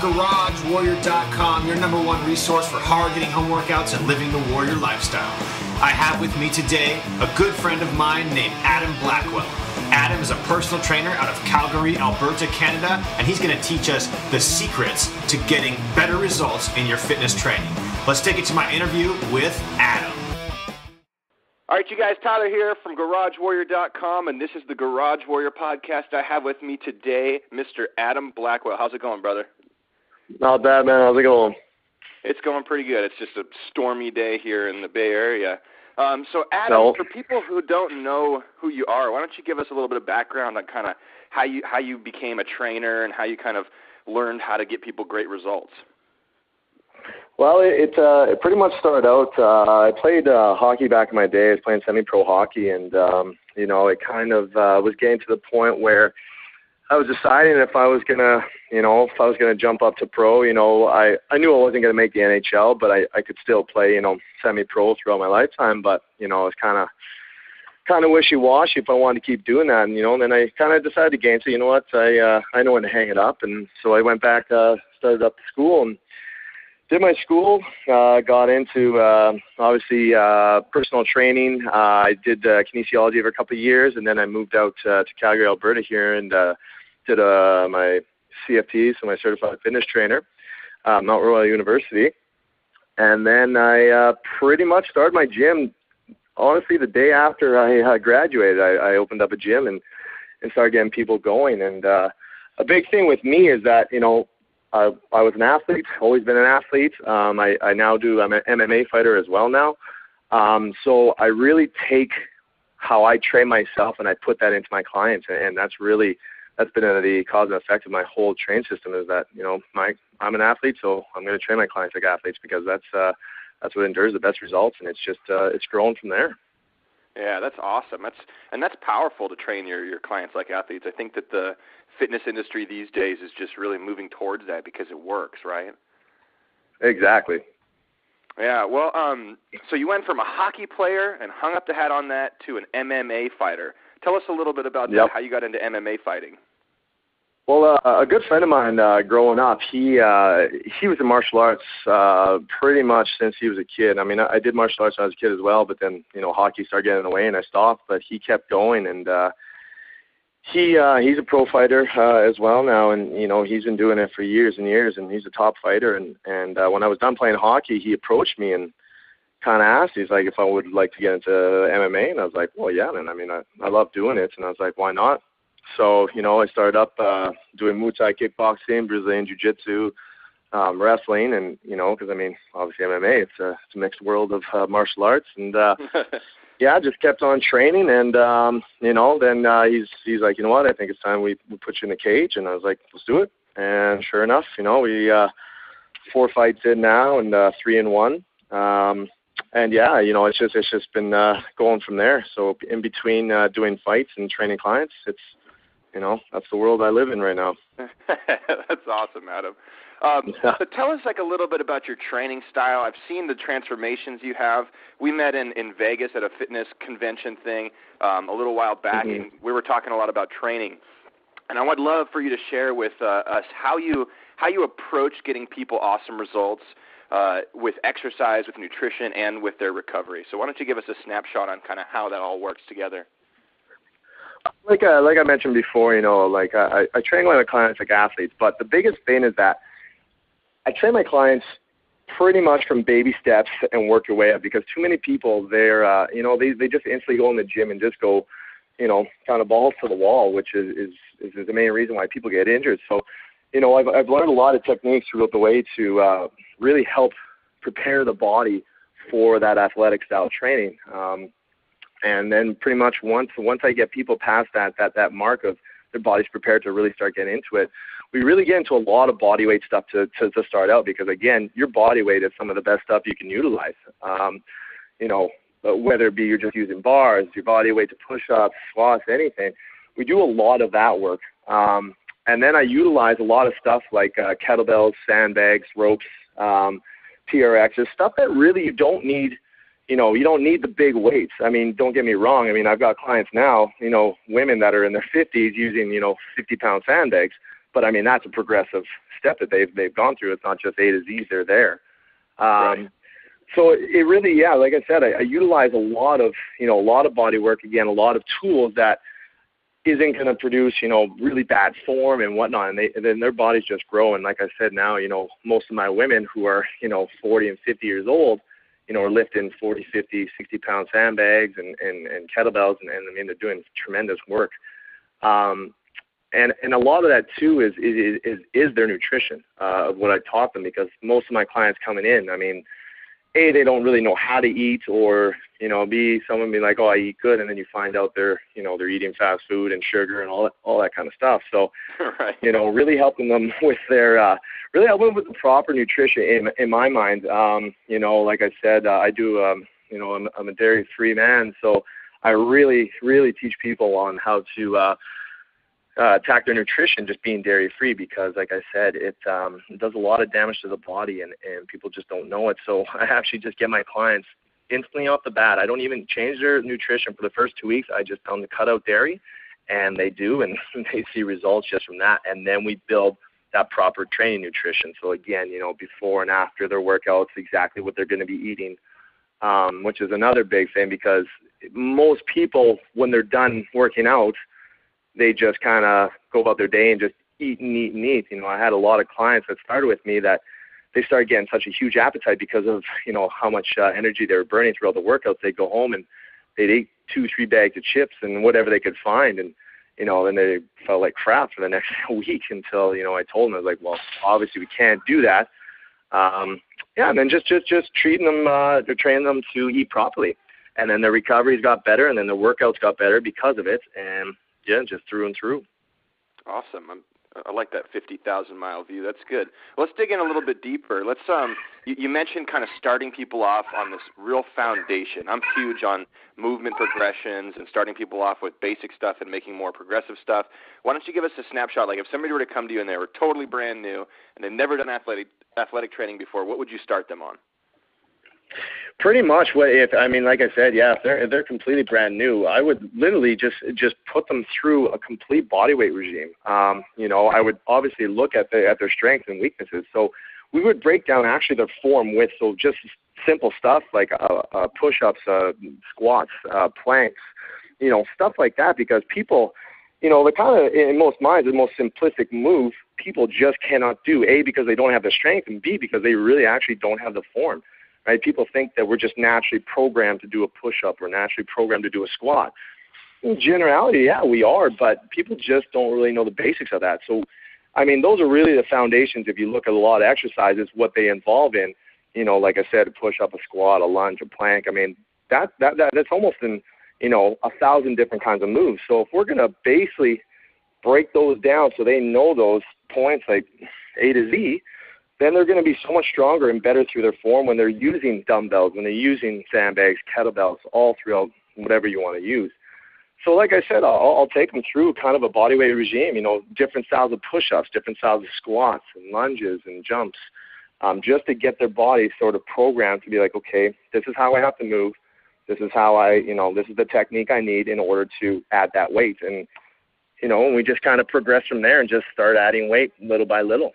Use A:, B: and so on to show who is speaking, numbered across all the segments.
A: GarageWarrior.com, your number one resource for hard-hitting home workouts and living the warrior lifestyle. I have with me today a good friend of mine named Adam Blackwell. Adam is a personal trainer out of Calgary, Alberta, Canada, and he's going to teach us the secrets to getting better results in your fitness training. Let's take it to my interview with Adam.
B: All right, you guys, Tyler here from GarageWarrior.com, and this is the Garage Warrior podcast. I have with me today Mr. Adam Blackwell. How's it going, brother?
C: Not bad, man. How's it going?
B: It's going pretty good. It's just a stormy day here in the Bay Area. So, Adam, for people who don't know who you are, why don't you give us a little bit of background on kind of how you became a trainer and how you kind of learned how to get people great results?
C: Well, it pretty much started out, I played hockey back in my day. I was playing semi-pro hockey, and, it kind of was getting to the point where I was deciding if I was going to jump up to pro. I knew I wasn't going to make the NHL, but I could still play, semi-pro throughout my lifetime. But, I was kind of wishy-washy if I wanted to keep doing that. And then I kind of decided to gain. So, you know what, I know when to hang it up. And so I went back, started up to school and did my school, got into, obviously, personal training. I did kinesiology for a couple of years, and then I moved out to Calgary, Alberta here, and did my CFT, so my Certified Fitness Trainer, Mount Royal University. And then I pretty much started my gym, honestly, the day after I graduated. I opened up a gym and started getting people going. And a big thing with me is that, I was an athlete, always been an athlete. I now I'm an MMA fighter as well now. So I really take how I train myself and I put that into my clients. And that's been the cause and effect of my whole train system is that, I'm an athlete, so I'm going to train my clients like athletes because that's what endures the best results. And it's just, it's grown from there.
B: Yeah, that's awesome. That's powerful to train your clients like athletes. I think that the fitness industry these days is just really moving towards that because it works, right?
C: Exactly.
B: Yeah, well, so you went from a hockey player and hung up the hat on that to an MMA fighter. Tell us a little bit about that, how you got into MMA fighting.
C: Well, a good friend of mine growing up, he was in martial arts pretty much since he was a kid. I mean, I did martial arts when I was a kid as well, but then, hockey started getting in the way and I stopped, but he kept going and he's a pro fighter as well now, and he's been doing it for years and years, and he's a top fighter. And when I was done playing hockey, he approached me and kind of asked, he's like, if I would like to get into MMA, and I was like, well, yeah, man. I mean, I love doing it, and I was like, why not? So I started up doing Muay Thai, kickboxing, Brazilian Jiu-Jitsu, wrestling, and because I mean, obviously MMA, it's a mixed world of martial arts, and yeah, I just kept on training, and then he's like, you know what? I think it's time we put you in the cage, and I was like, let's do it. And sure enough, we 4 fights in now, and 3-1. And yeah, it's just been going from there. So in between doing fights and training clients, it's that's the world I live in right now.
B: That's awesome, Adam. So tell us a little bit about your training style. I've seen the transformations you have. We met in Vegas at a fitness convention thing a little while back, and we were talking a lot about training. And I would love for you to share with us how you approach getting people awesome results with exercise, with nutrition, and with their recovery. So why don't you give us a snapshot on kind of how that all works together?
C: Like I mentioned before, I train my clients like athletes, but the biggest thing is that I train my clients pretty much from baby steps and work your way up, because too many people, they just instantly go in the gym and just go, kind of balls to the wall, which is the main reason why people get injured. So, I've learned a lot of techniques throughout the way to really help prepare the body for that athletic style training. And then pretty much once I get people past that mark of their body's prepared to really start getting into it, we really get into a lot of body weight stuff to start out, because again, your body weight is some of the best stuff you can utilize. Whether it be you're just using bars, your body weight to push-ups, squats, anything, we do a lot of that work. And then I utilize a lot of stuff like kettlebells, sandbags, ropes, TRXs, stuff that really you don't need. You don't need the big weights. I mean, don't get me wrong. I mean, I've got clients now, women that are in their 50s using, 50-pound sandbags. But, I mean, that's a progressive step that they've gone through. It's not just A to Z; they're there.
B: Right.
C: So it really, yeah, like I said, I utilize a lot of body work, again, a lot of tools that isn't going to produce, really bad form and whatnot, and then their bodies just grow. And like I said, now, most of my women who are, 40 and 50 years old, are lifting 40, 50, 60-pound sandbags and kettlebells, and I mean, they're doing tremendous work. And a lot of that too is their nutrition of what I taught them, because most of my clients coming in, I mean, A, they don't really know how to eat, or, B, someone be like, oh, I eat good, and then you find out they're eating fast food and sugar and all that kind of stuff. So,
B: right.
C: Really helping them with with the proper nutrition in my mind. Like I said, I do, I'm a dairy-free man, so I really, really teach people on how to attack their nutrition just being dairy-free, because, like I said, it does a lot of damage to the body, and people just don't know it. So I actually just get my clients instantly off the bat. I don't even change their nutrition for the first 2 weeks. I just tell them to cut out dairy, and they do, and they see results just from that. And then we build that proper training nutrition. So again, before and after their workouts, exactly what they're going to be eating, which is another big thing, because most people, when they're done working out, they just kind of go about their day and just eat and eat and eat. I had a lot of clients that started with me that they started getting such a huge appetite because of, how much energy they were burning throughout the workouts. They'd go home and they'd eat 2-3 bags of chips and whatever they could find. And, then they felt like crap for the next week until, I told them, I was like, well, obviously we can't do that. And then just treating them, to train them to eat properly. And then their recoveries got better, and then the workouts got better because of it. And, yeah, just through and through.
B: Awesome. I like that 50,000-mile view. That's good. Well, let's dig in a little bit deeper. Let's you mentioned kind of starting people off on this real foundation. I'm huge on movement progressions and starting people off with basic stuff and making more progressive stuff. Why don't you give us a snapshot? Like, if somebody were to come to you and they were totally brand new and they've never done athletic training before, what would you start them on?
C: Pretty much like I said, yeah, if they're completely brand new, I would literally just put them through a complete bodyweight regime. I would obviously look at their strengths and weaknesses. So we would break down actually their form with, so just simple stuff like push-ups, squats, planks, stuff like that, because people, the kind of, in most minds, the most simplistic move people just cannot do, A, because they don't have the strength, and B, because they really actually don't have the form. Right? People think that we're just naturally programmed to do a push-up or naturally programmed to do a squat. In generality, yeah, we are, but people just don't really know the basics of that. So, those are really the foundations. If you look at a lot of exercises, what they involve in, like I said, a push-up, a squat, a lunge, a plank. That's almost in, 1,000 different kinds of moves. So if we're going to basically break those down so they know those points like A to Z, then they're going to be so much stronger and better through their form when they're using dumbbells, when they're using sandbags, kettlebells, all throughout whatever you want to use. So like I said, I'll take them through kind of a bodyweight regime, different styles of push-ups, different styles of squats and lunges and jumps, just to get their body sort of programmed to be like, okay, this is how I have to move. This is how this is the technique I need in order to add that weight. And, and we just kind of progress from there and just start adding weight little by little.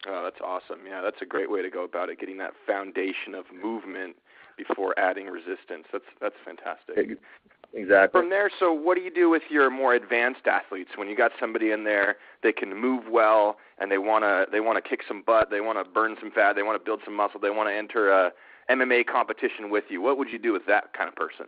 B: Oh, that's awesome. Yeah, that's a great way to go about it, getting that foundation of movement before adding resistance. That's fantastic.
C: Exactly.
B: From there, so what do you do with your more advanced athletes when you got somebody in there, they can move well and they want to kick some butt, they want to burn some fat, they want to build some muscle, they want to enter a MMA competition with you? What would you do with that kind of person?